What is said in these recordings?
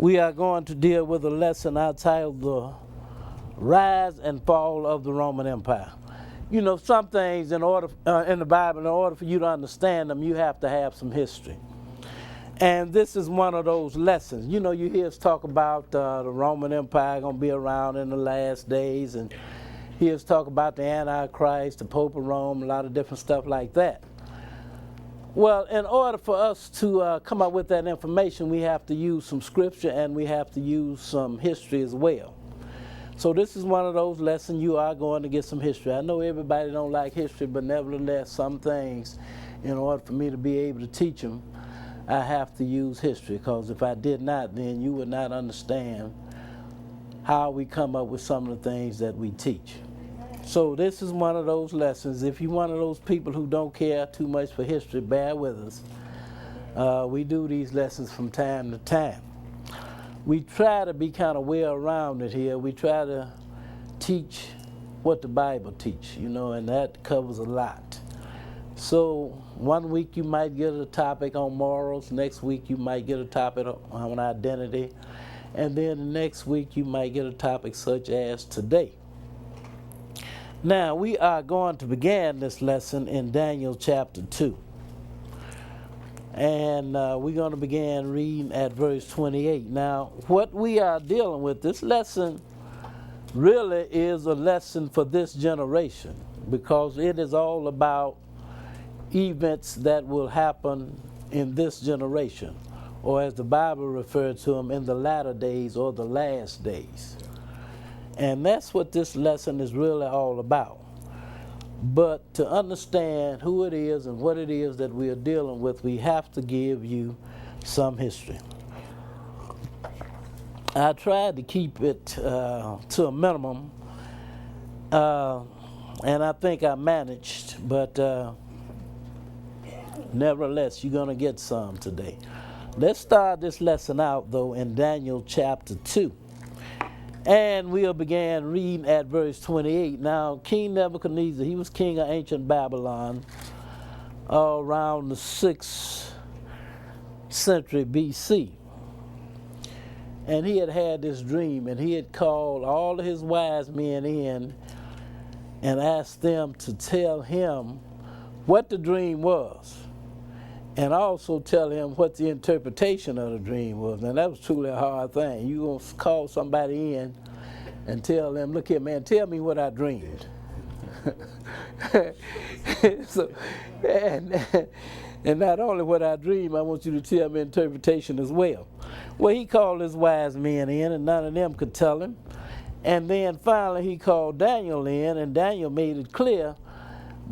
We are going to deal with a lesson I titled The Rise and Fall of the Roman Empire. You know, some things in the Bible, in order for you to understand them, you have to have some history. And this is one of those lessons. You know, you hear us talk about the Roman Empire going to be around in the last days, and hear us talk about the Antichrist, the Pope of Rome, a lot of different stuff like that. Well, in order for us to come up with that information, we have to use some scripture and we have to use some history as well. So this is one of those lessons you are going to get some history. I know everybody don't like history, but nevertheless, some things, in order for me to be able to teach them, I have to use history, because if I did not, then you would not understand how we come up with some of the things that we teach. So this is one of those lessons. If you're one of those people who don't care too much for history, bear with us. We do these lessons from time to time. We try to be kind of well-rounded here. We try to teach what the Bible teaches, you know, and that covers a lot. So one week you might get a topic on morals, next week you might get a topic on identity, and then the next week you might get a topic such as today. Now, we are going to begin this lesson in Daniel chapter 2. And we're going to begin reading at verse 28. Now, what we are dealing with, this lesson really is a lesson for this generation, because it is all about events that will happen in this generation, or as the Bible refers to them, in the latter days or the last days. And that's what this lesson is really all about. But to understand who it is and what it is that we are dealing with, we have to give you some history. I tried to keep it to a minimum, and I think I managed, but nevertheless, you're going to get some today. Let's start this lesson out, though, in Daniel chapter 2. And we'll begin reading at verse 28. Now, King Nebuchadnezzar, he was king of ancient Babylon around the 6th century BC. And he had this dream, and he had called all of his wise men in and asked them to tell him what the dream was, and also tell him what the interpretation of the dream was. And that was truly a hard thing. You going to call somebody in and tell them, look here, man, tell me what I dreamed. So, and not only what I dreamed, I want you to tell me interpretation as well. Well, he called his wise men in, and none of them could tell him. And then finally he called Daniel in, and Daniel made it clear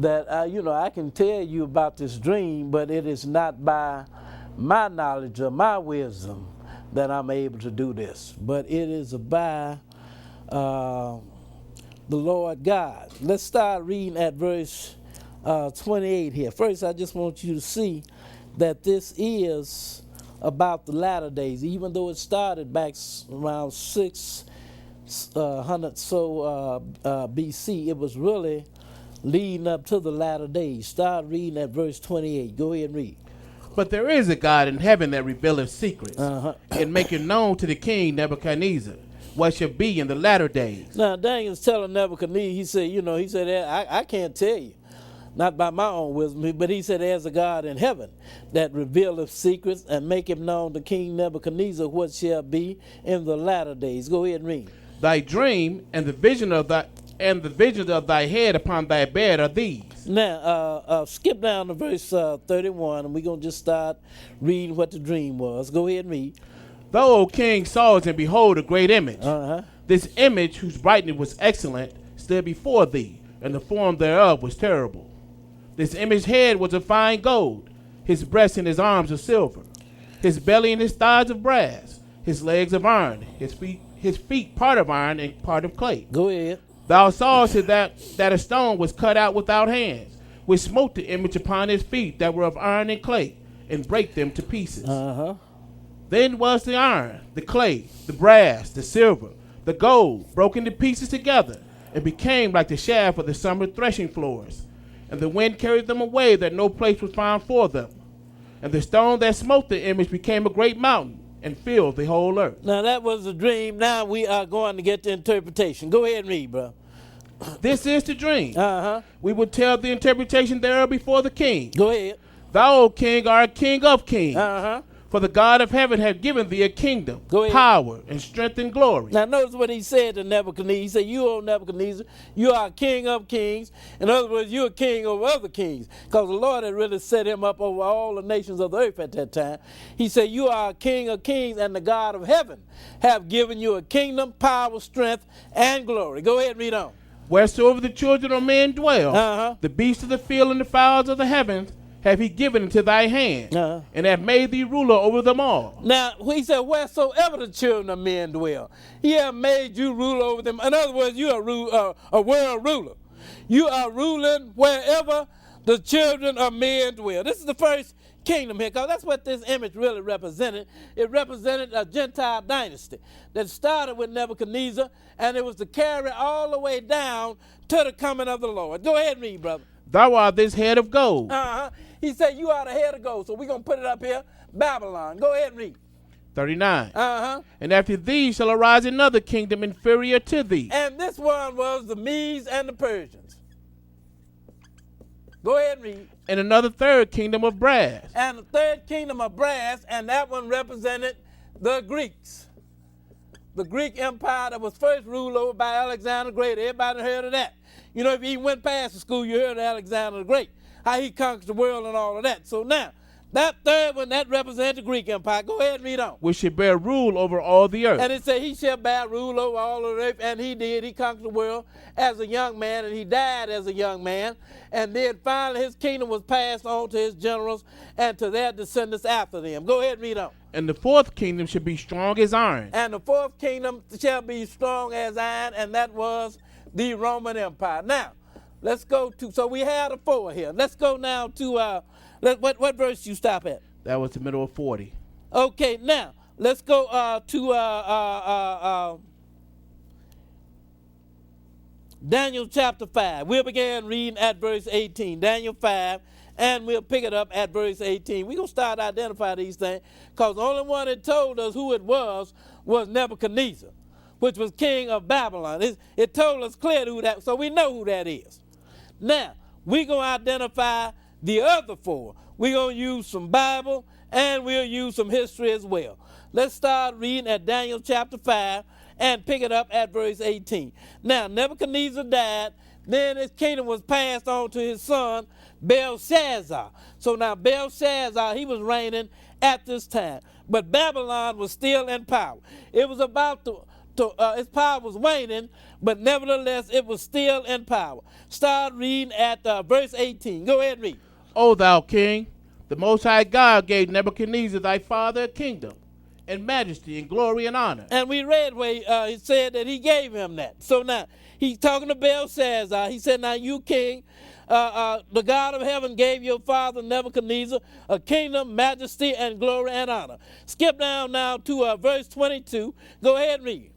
that, I can tell you about this dream, but it is not by my knowledge or my wisdom that I'm able to do this, but it is by the Lord God. Let's start reading at verse 28 here. First, I just want you to see that this is about the latter days, even though it started back around 600 BC. It was really leading up to the latter days. Start reading at verse 28. Go ahead and read. But there is a God in heaven that revealeth secrets, and maketh known to the king Nebuchadnezzar what shall be in the latter days. Now, Daniel's telling Nebuchadnezzar, he said, I can't tell you, not by my own wisdom, but he said, there's a God in heaven that revealeth secrets, and maketh known to King Nebuchadnezzar what shall be in the latter days. Go ahead and read. Thy dream and the vision of thy head upon thy bed are these. Now, skip down to verse 31, and we're going to just start reading what the dream was. Go ahead and read. Thou, O king, sawest, and behold, a great image. This image, whose brightness was excellent, stood before thee, and the form thereof was terrible. This image's head was of fine gold, his breast and his arms of silver, his belly and his thighs of brass, his legs of iron, his feet part of iron and part of clay. Go ahead. Thou sawest that a stone was cut out without hands, which smote the image upon his feet that were of iron and clay, and brake them to pieces. Then was the iron, the clay, the brass, the silver, the gold, broken to pieces together, and became like the shaft of the summer threshing floors. And the wind carried them away, that no place was found for them. And the stone that smote the image became a great mountain, and filled the whole earth. Now that was a dream. Now we are going to get the interpretation. Go ahead and read, bro. This is the dream. Uh-huh. We will tell the interpretation thereof before the king. Go ahead. Thou, O king, art a king of kings. Uh-huh. For the God of heaven hath given thee a kingdom, power, and strength and glory. Now notice what he said to Nebuchadnezzar. He said, you, O Nebuchadnezzar, you are a king of kings. In other words, you're a king over other kings. Because the Lord had really set him up over all the nations of the earth at that time. He said, you are a king of kings, and the God of heaven have given you a kingdom, power, strength, and glory. Go ahead and read on. Wheresoever the children of men dwell, the beasts of the field and the fowls of the heavens have he given into thy hand, and have made thee ruler over them all. Now, he said, wheresoever the children of men dwell, he have made you ruler over them. In other words, you are a world ruler. You are ruling wherever the children of men dwell. This is the first kingdom here, because that's what this image really represented. It represented a Gentile dynasty that started with Nebuchadnezzar, and it was to carry all the way down to the coming of the Lord. Go ahead and read, brother. Thou art this head of gold. He said, you are the head of gold. So we're going to put it up here, Babylon. Go ahead and read. 39. And after thee shall arise another kingdom inferior to thee. And this one was the Medes and the Persians. Go ahead and read. And another third kingdom of brass. And the third kingdom of brass, and that one represented the Greeks. The Greek Empire that was first ruled over by Alexander the Great. Everybody heard of that. You know, if you went past the school, you heard of Alexander the Great, how he conquered the world and all of that. So now, that third one, that represents the Greek Empire. Go ahead and read on. Which should bear rule over all the earth. And it said he shall bear rule over all of the earth, and he did. He conquered the world as a young man, and he died as a young man. And then finally his kingdom was passed on to his generals and to their descendants after them. Go ahead and read on. And the fourth kingdom should be strong as iron. And the fourth kingdom shall be strong as iron, and that was the Roman Empire. Now, let's go to, so we had a 4 here. Let's go now to, what verse you stop at? That was the middle of 40. Okay, now, let's go to Daniel chapter 5. We'll begin reading at verse 18. Daniel 5, and we'll pick it up at verse 18. We're going to start identifying these things, because the only one that told us who it was Nebuchadnezzar, which was king of Babylon. It told us clearly who that, so we know who that is. Now, we're going to identify the other 4. We're going to use some Bible, and we'll use some history as well. Let's start reading at Daniel chapter 5 and pick it up at verse 18. Now, Nebuchadnezzar died, then his kingdom was passed on to his son, Belshazzar. So now Belshazzar, he was reigning at this time, but Babylon was still in power. It was about to its power was waning, but nevertheless it was still in power. Start reading at verse 18. Go ahead and read. O thou king, the Most High God gave Nebuchadnezzar thy father a kingdom, and majesty, and glory, and honor. And we read where he said that he gave him that. So now, he's talking to Belshazzar. He said, now you king, the God of heaven gave your father Nebuchadnezzar a kingdom, majesty, and glory, and honor. Skip down now to verse 22. Go ahead and read.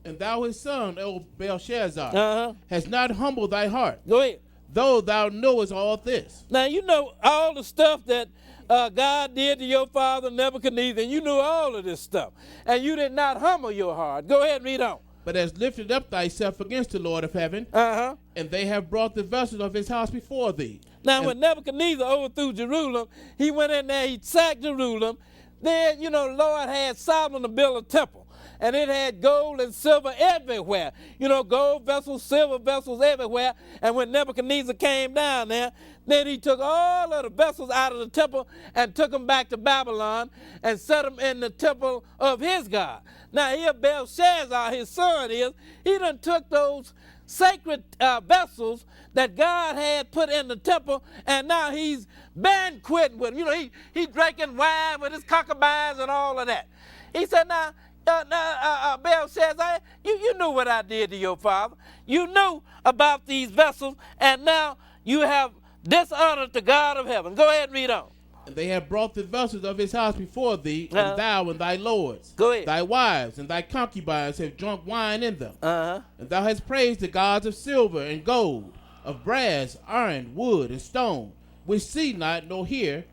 And thou his son, O Belshazzar, hast not humbled thy heart. Go ahead. Though thou knowest all this. Now you know all the stuff that God did to your father Nebuchadnezzar, and you knew all of this stuff. And you did not humble your heart. Go ahead and read on. But hast lifted up thyself against the Lord of heaven, and they have brought the vessels of his house before thee. Now when Nebuchadnezzar overthrew Jerusalem, he went in there, he sacked Jerusalem. Then, you know, the Lord had Solomon to build a temple. And it had gold and silver everywhere. You know, gold vessels, silver vessels everywhere. And when Nebuchadnezzar came down there, then he took all of the vessels out of the temple and took them back to Babylon and set them in the temple of his God. Now here Belshazzar, his son is, he done took those sacred vessels that God had put in the temple, and now he's banqueting with them. You know, he drinking wine with his concubines and all of that. He said, now, Belshazzar, you knew what I did to your father. You knew about these vessels, and now you have dishonored the God of heaven. Go ahead and read on. And they have brought the vessels of his house before thee, and thou and thy lords, go ahead, thy wives and thy concubines have drunk wine in them. And thou hast praised the gods of silver and gold, of brass, iron, wood, and stone, which see not, nor hear,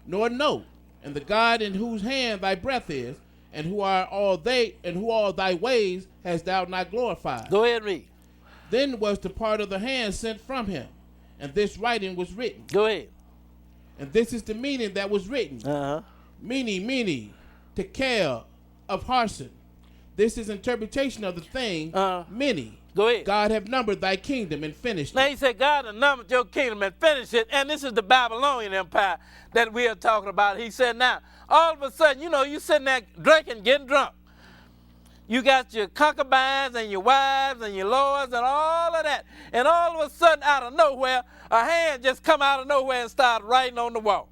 nor know. and the God in whose hand thy breath is, and who are all thy ways hast thou not glorified. Go ahead and read. Then was the part of the hand sent from him, and this writing was written. Go ahead. And this is the meaning that was written. Mene, tekel of Harson. This is interpretation of the thing, many. Go ahead. God have numbered thy kingdom and finished Now it. he said, God has numbered your kingdom and finished it. And this is the Babylonian Empire that we are talking about. He said, now, all of a sudden, you sitting there drinking, getting drunk. You got your concubines and your wives and your lords and all of that. And all of a sudden, out of nowhere, a hand just come out of nowhere and start writing on the wall.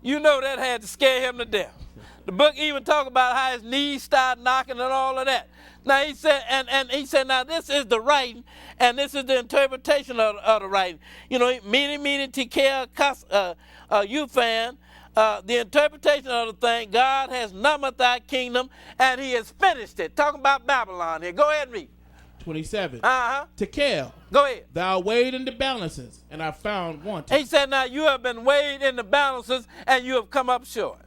You know that had to scare him to death. The book even talk about how his knees start knocking and all of that. Now he said, and he said, now this is the writing, and this is the interpretation of the writing. Mene, tekel, Upharsin. The interpretation of the thing, God has numbered thy kingdom, and he has finished it. Talking about Babylon here. Go ahead and read. 27. Tekel. Go ahead. Thou weighed in the balances, and are found wanting. He said, now you have been weighed in the balances, and you have come up short.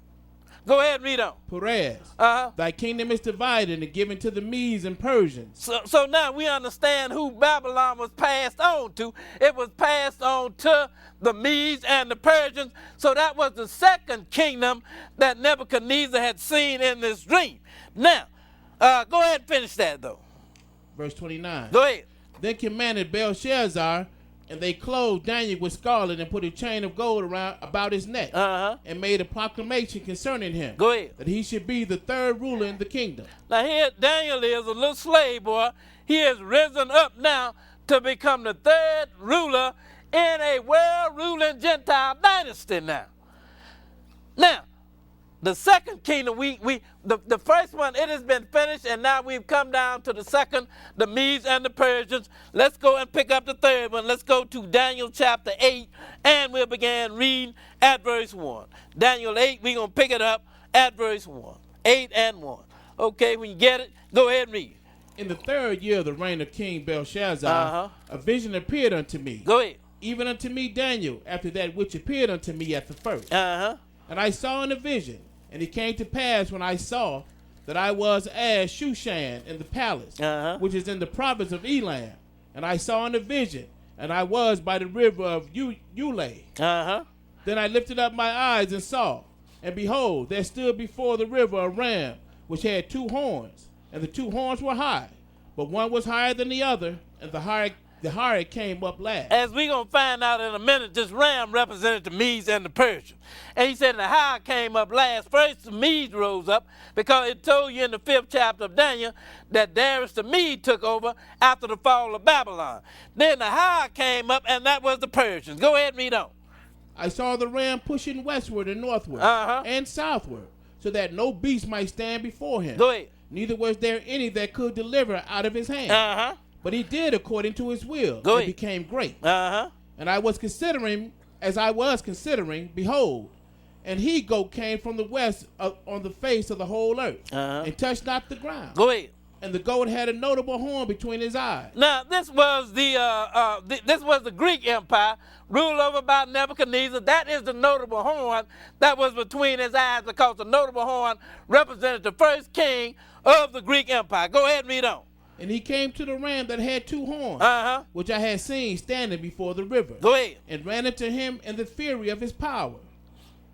Go ahead and read on. Perez. Thy kingdom is divided and given to the Medes and Persians. So now we understand who Babylon was passed on to. It was passed on to the Medes and the Persians. So that was the second kingdom that Nebuchadnezzar had seen in this dream. Now, go ahead and finish that though. Verse 29. Go ahead. Then commanded Belshazzar, and they clothed Daniel with scarlet and put a chain of gold about his neck, and made a proclamation concerning him. Go ahead. That he should be the third ruler in the kingdom. Now here Daniel is a little slave boy. He has risen up now to become the third ruler in a world-ruling Gentile dynasty now. Now, the second kingdom, the first one, it has been finished, and now we've come down to the second, the Medes and the Persians. Let's go and pick up the third one. Let's go to Daniel chapter 8, and we'll begin reading at verse 1. Daniel 8, we're going to pick it up at verse 1. 8 and 1. Okay, when you get it, go ahead and read. In the third year of the reign of King Belshazzar, a vision appeared unto me. Go ahead. Even unto me, Daniel, after that which appeared unto me at the first. And I saw in a vision, and it came to pass when I saw that I was as Shushan in the palace, which is in the province of Elam. And I saw in a vision, and I was by the river of Ulai. Then I lifted up my eyes and saw, and behold, there stood before the river a ram, which had 2 horns, and the 2 horns were high, but one was higher than the other, and the higher came up last. As we're going to find out in a minute, this ram represented the Medes and the Persians. And he said the higher came up last. First, the Medes rose up because it told you in the 5th chapter of Daniel that Darius the Mede took over after the fall of Babylon. Then the higher came up, and that was the Persians. Go ahead and read on. I saw the ram pushing westward and northward and southward, so that no beast might stand before him. Go ahead. Neither was there any that could deliver out of his hand. But he did according to his will, and became great. And I was considering, behold, and he goat came from the west on the face of the whole earth, and touched not the ground. Go ahead. And the goat had a notable horn between his eyes. Now this was the Greek Empire ruled over by Nebuchadnezzar. That is the notable horn that was between his eyes, because the notable horn represented the first king of the Greek Empire. Go ahead and read on. And he came to the ram that had 2 horns, which I had seen standing before the river. Go ahead. And ran into him in the fury of his power.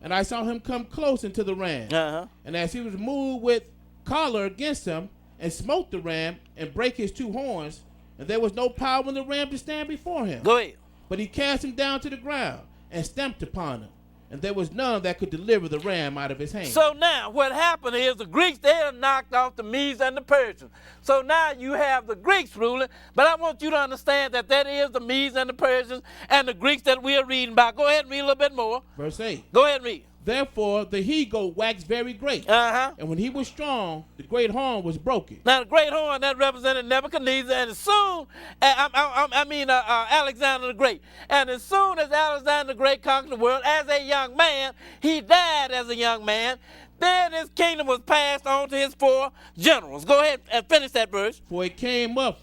And I saw him come close into the ram. And as he was moved with choler against him, and smote the ram, and brake his 2 horns, and there was no power in the ram to stand before him. Go ahead. But he cast him down to the ground, and stamped upon him. And there was none that could deliver the ram out of his hand. So now what happened is the Greeks, they had knocked off the Medes and the Persians. So now you have the Greeks ruling, but I want you to understand that is the Medes and the Persians and the Greeks that we are reading about. Go ahead and read a little bit more. Verse 8. Go ahead and read. Therefore the he-goat waxed very great. And when he was strong, the great horn was broken. Now the great horn, that represented Nebuchadnezzar, and as soon, Alexander the Great. And as soon as Alexander the Great conquered the world as a young man, he died as a young man. Then his kingdom was passed on to his 4 generals. Go ahead and finish that verse. For it came up